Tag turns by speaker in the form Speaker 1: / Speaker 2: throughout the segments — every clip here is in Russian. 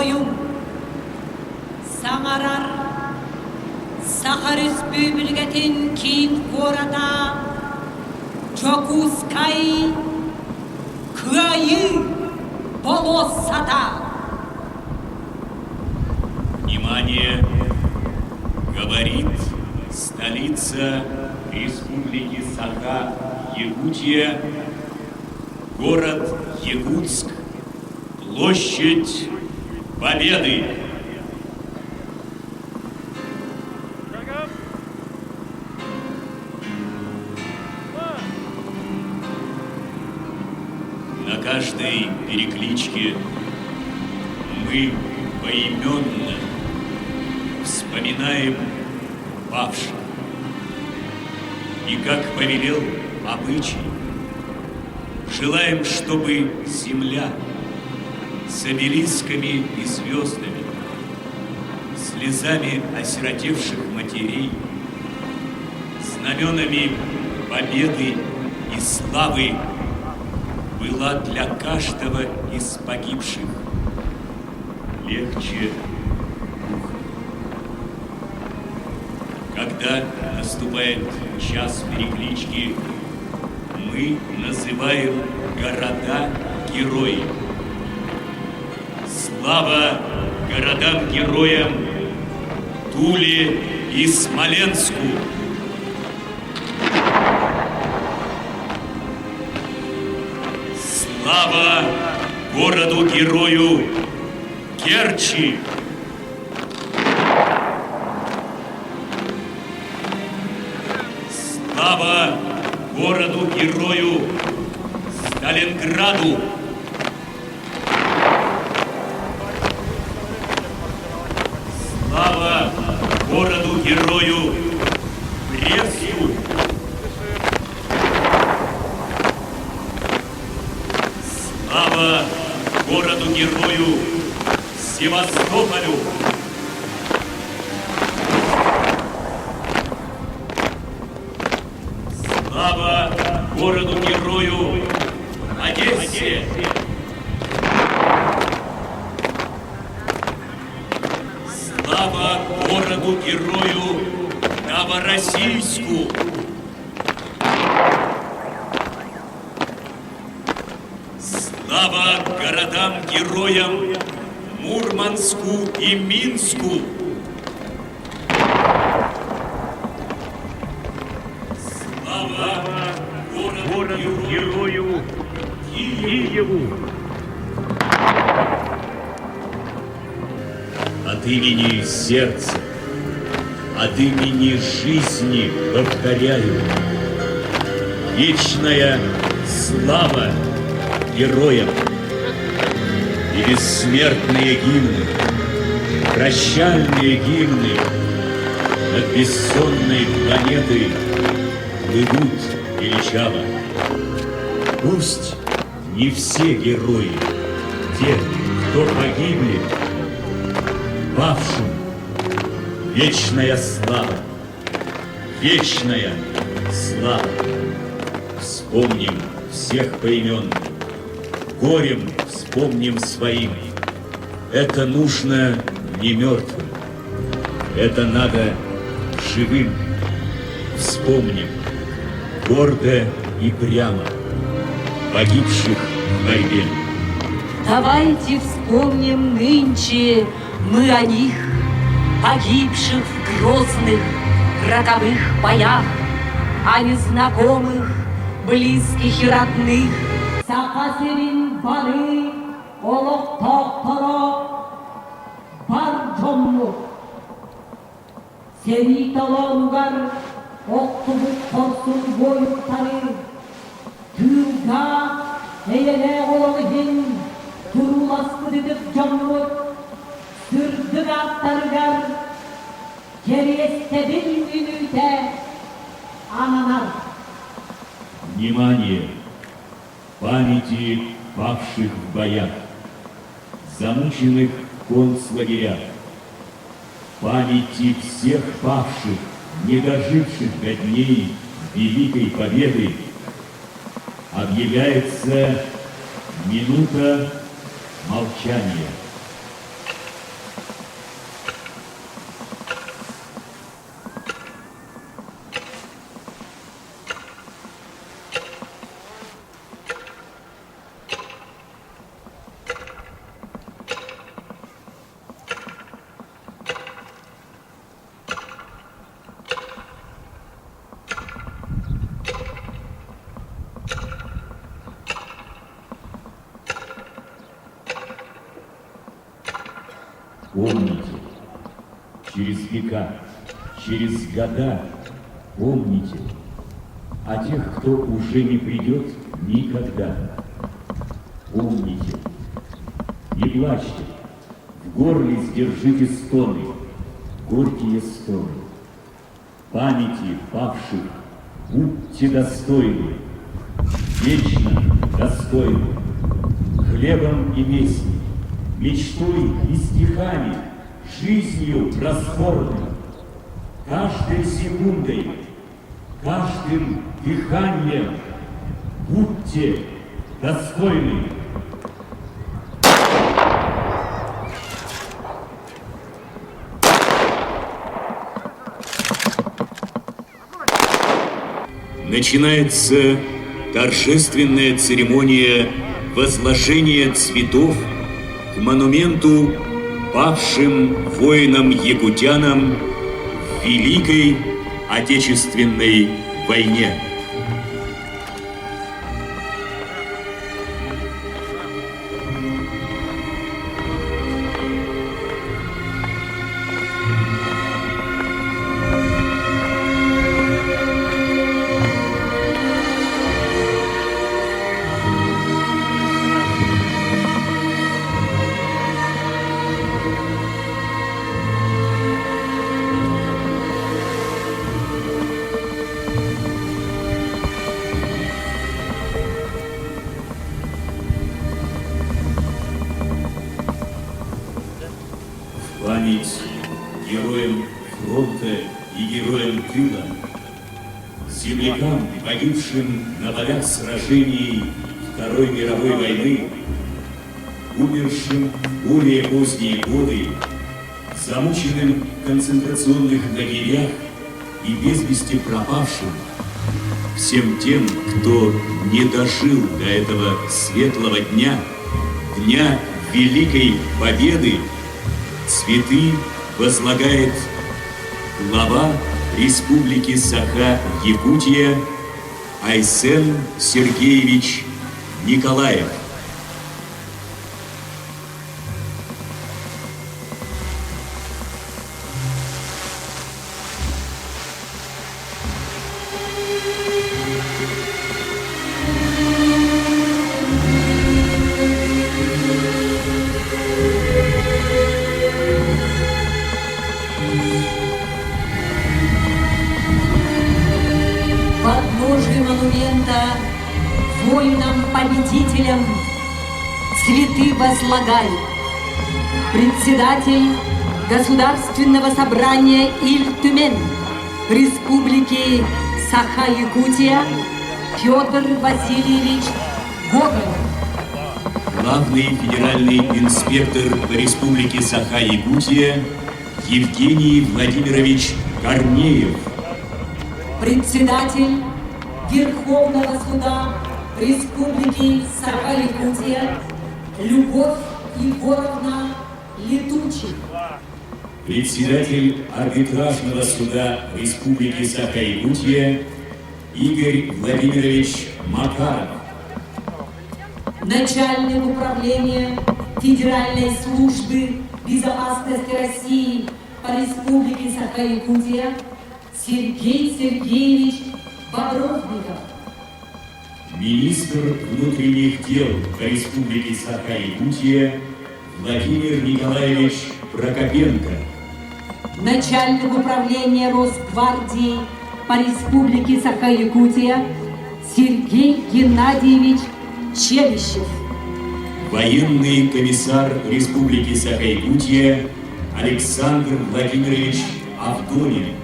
Speaker 1: бойым, саңарар, сахар үспі білгетін кейін қората, Чокускай, Куаи, Полосата.
Speaker 2: Внимание! Говорит столица Республики Саха-Якутия, город Якутск, площадь Победы. На каждой перекличке мы поименно вспоминаем павших. И как повелел обычай, желаем, чтобы земля с обелисками и звездами, слезами осиротевших матерей, знаменами победы и славы была для каждого из погибших легче духа. Когда наступает час переклички, мы называем города-герои. Слава городам-героям Туле и Смоленску! Слава городу-герою Керчи! Слава городу-герою Сталинграду! Слава городу-герою Бресту! Слава городу-герою Севастополю! Слава городу-герою Одессе! Слава городу-герою Новороссийску! Слава городам-героям Мурманску и Минску! Слава городу-герою Киеву! От имени сердца, от имени жизни повторяю: вечная слава героям и бессмертные гимны, прощальные гимны над бессонной планетой плывут величаво. Пусть не все герои, те, кто погибли, павшим вечная слава, вечная слава. Вспомним всех поименно, горем вспомним своим. Это нужно не мертвым, это надо живым. Вспомним гордо и прямо погибших в борьбе.
Speaker 1: Давайте вспомним нынче мы о них, погибших в грозных роковых боях, о незнакомых, близких и родных. Сахасерин бары, олох тоқтoro, бар жомлук. Сени талонгар, оқтубук корсун бойуктары, түйга, эйеле олығын, туруласты дедіп жомлук, сүрдік аттаргар, керестебін үнүйте, ананар.
Speaker 2: Внимание! Памяти павших в боях, замученных в концлагерях, памяти всех павших, не доживших до дней Великой Победы, объявляется минута молчания. Помните, через века, через года помните о тех, кто уже не придет никогда. Помните, не плачьте, в горле сдержите стоны, горькие стоны. Памяти павших будьте достойны, вечно достойны, хлебом и вестью, мечтой и стихами, жизнью просфорной, каждой секундой, каждым дыханием будьте достойны.
Speaker 3: Начинается торжественная церемония возложения цветов к монументу павшим воинам-якутянам в Великой Отечественной войне.
Speaker 2: Память героям фронта и героям тыла, землякам, погибшим на полях сражений Второй мировой войны, умершим в более поздние годы, замученным в концентрационных лагерях и без вести пропавшим, всем тем, кто не дожил до этого светлого дня, Дня Великой Победы, цветы возлагает глава Республики Саха-Якутия Айсен Сергеевич Николаев.
Speaker 1: Подножию монумента воинам-победителям цветы возлагают председатель Государственного собрания Иль-Тюмень Республики Саха-Якутия Петр Васильевич Гоголь.
Speaker 2: Главный федеральный инспектор по Республике Саха-Якутия Евгений Владимирович Корнеев.
Speaker 1: Председатель Верховного суда Республики Саха-Якутия Любовь Егоровна Летучий.
Speaker 2: Председатель арбитражного суда Республики Саха-Якутия Игорь Владимирович Макаров.
Speaker 1: Начальник управления Федеральной службы безопасности России по Республике Саха-Якутия Сергей Сергеевич Бобровников.
Speaker 2: Министр внутренних дел по Республике Саха-Якутия Владимир Николаевич Прокопенко.
Speaker 1: Начальник управления Росгвардии по Республике Саха-Якутия Сергей Геннадьевич Челищев.
Speaker 2: Военный комиссар Республики Саха-Якутия Александр Владимирович Авдонин.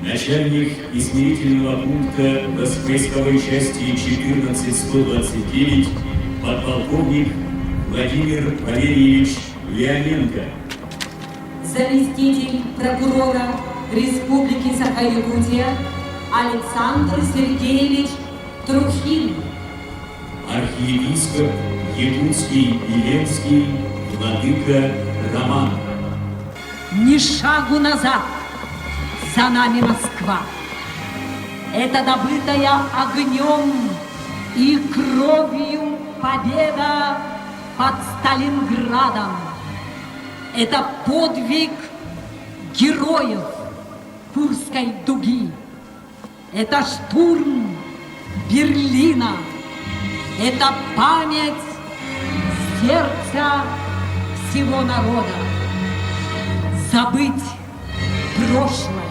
Speaker 2: Начальник измерительного пункта войсковой части 14129 подполковник Владимир Валерьевич Леоненко.
Speaker 1: Заместитель прокурора Республики Саха-Якутия Александр Сергеевич Трухин.
Speaker 2: Архиепископ Якутский и Ленский владыка Роман.
Speaker 1: Ни шагу назад, за нами Москва. Это добытая огнем и кровью победа под Сталинградом. Это подвиг героев Курской дуги. Это штурм Берлина. Это память сердца всего народа. Забыть прошлое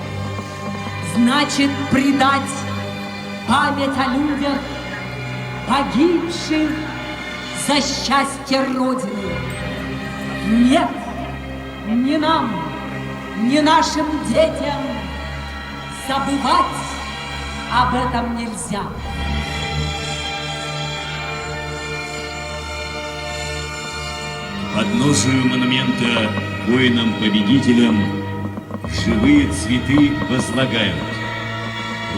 Speaker 1: значит предать память о людях, погибших за счастье Родины. Нет, ни нам, ни нашим детям забывать об этом нельзя.
Speaker 3: К подножию монумента воинам-победителям живые цветы возлагают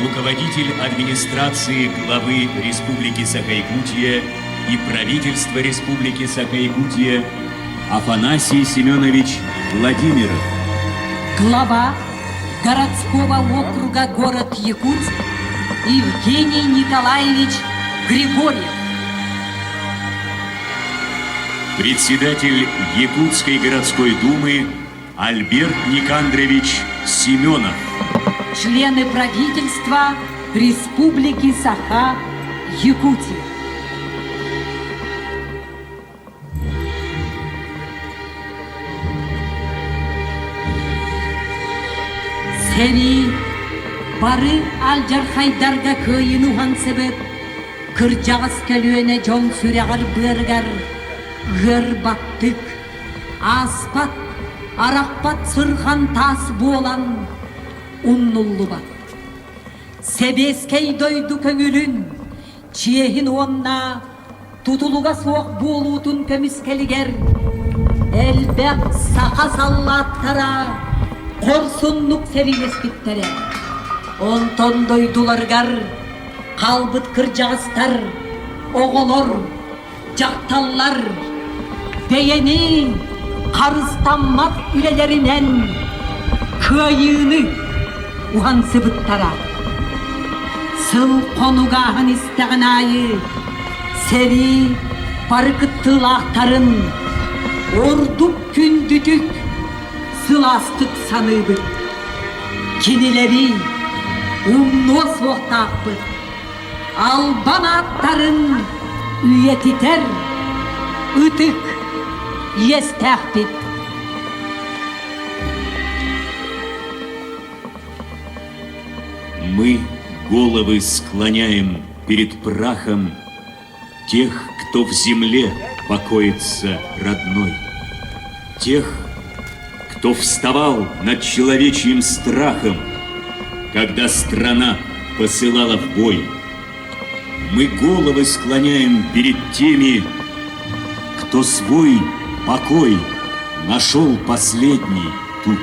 Speaker 3: руководитель администрации главы Республики Саха-Якутия и правительства Республики Саха-Якутия Афанасий Семенович Владимиров.
Speaker 1: Глава городского округа город Якутск Евгений Николаевич Григорьев.
Speaker 3: Председатель Якутской городской думы Альберт Никандрович Семенов.
Speaker 1: Члены правительства Республики Саха-Якутия. Сени бары Алджархайдарга кыйынуган себеп кыржагас келүене жон сүрягар быргар гырбаттык аспат аракпат сырхан тас болан уннуллубат. Себескей дойду көңүлүн чиехин онна тутулуга соок болуутун көмүскелигер элбек сака саллааттара корсуннук серилеспиттере онтон дойдуларгар калбыт кыржагыстар оголор жакталлар бейени карыстанмак үлелеринен кыйыны ухан сыбыттара сыл конугахан истеген айы сери барыкыттылаактарын ордук күндүтүк сыластык саныбыт кинилери умнос воктаакпыт албан аттарын үйетитер ытык естәкпит.
Speaker 3: Мы головы склоняем перед прахом тех, кто в земле покоится родной, тех, кто вставал над человечьим страхом, когда страна посылала в бой. Мы головы склоняем перед теми, кто свой покой нашел последний тут.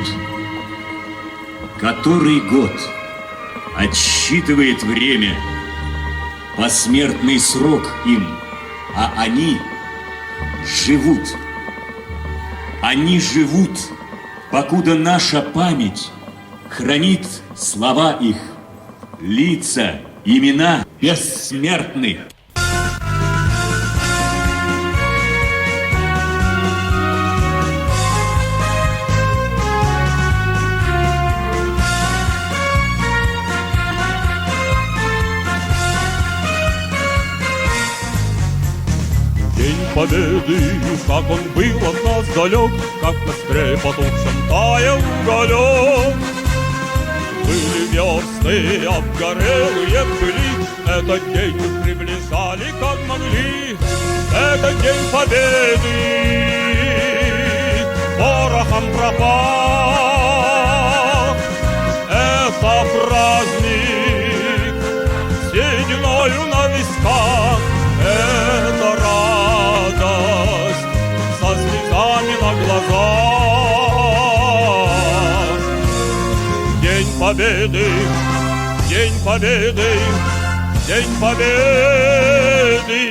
Speaker 3: Который год отсчитывает время, посмертный срок им, а они живут. Они живут, покуда наша память хранит слова их, лица, имена бессмертных.
Speaker 4: День Победы, как он был от нас далек, как в костре потухшем таял уголек. Были версты обгорелые пыли, этот день мы приближали как могли. Этот день Победы порохом пропах. Это праздник сединою на висках. Это радость со слезами на глазах. День Победы, День Победы, День Победы.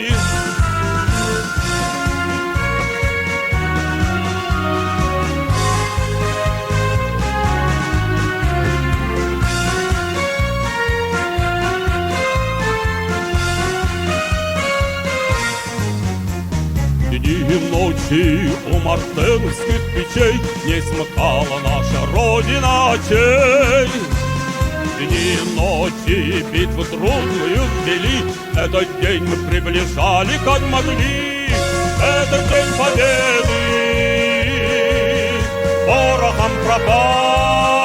Speaker 4: ночи у мартеновских печей не смыкала наша Родина очей. Дни и ночи битву трудную вели, этот день мы приближали как могли. Это день победы, порохом пропах.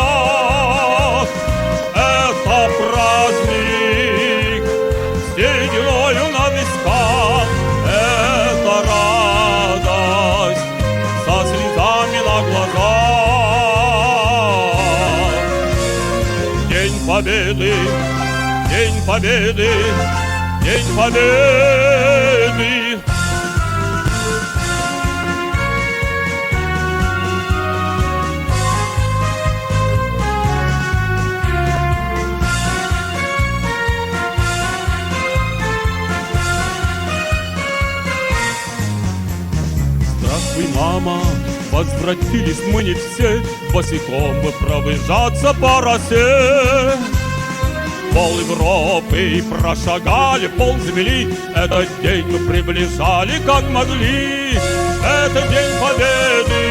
Speaker 4: Это праздник с сединою на висках. Это радость со слезами на глазах. День победы, день победы, день победы. Здравствуй, мама, возвратились мы не все, босиком бы пробежаться по росе. Пол Европы прошагали, пол земли, этот день мы приближали как могли. Это день победы,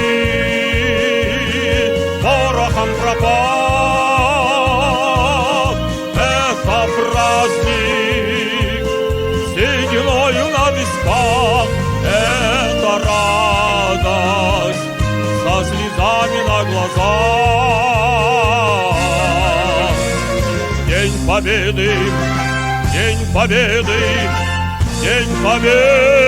Speaker 4: порохом пропах. Это праздник с сединою на висках. Это радость со слезами на глазах. День победы, день победы, день победы.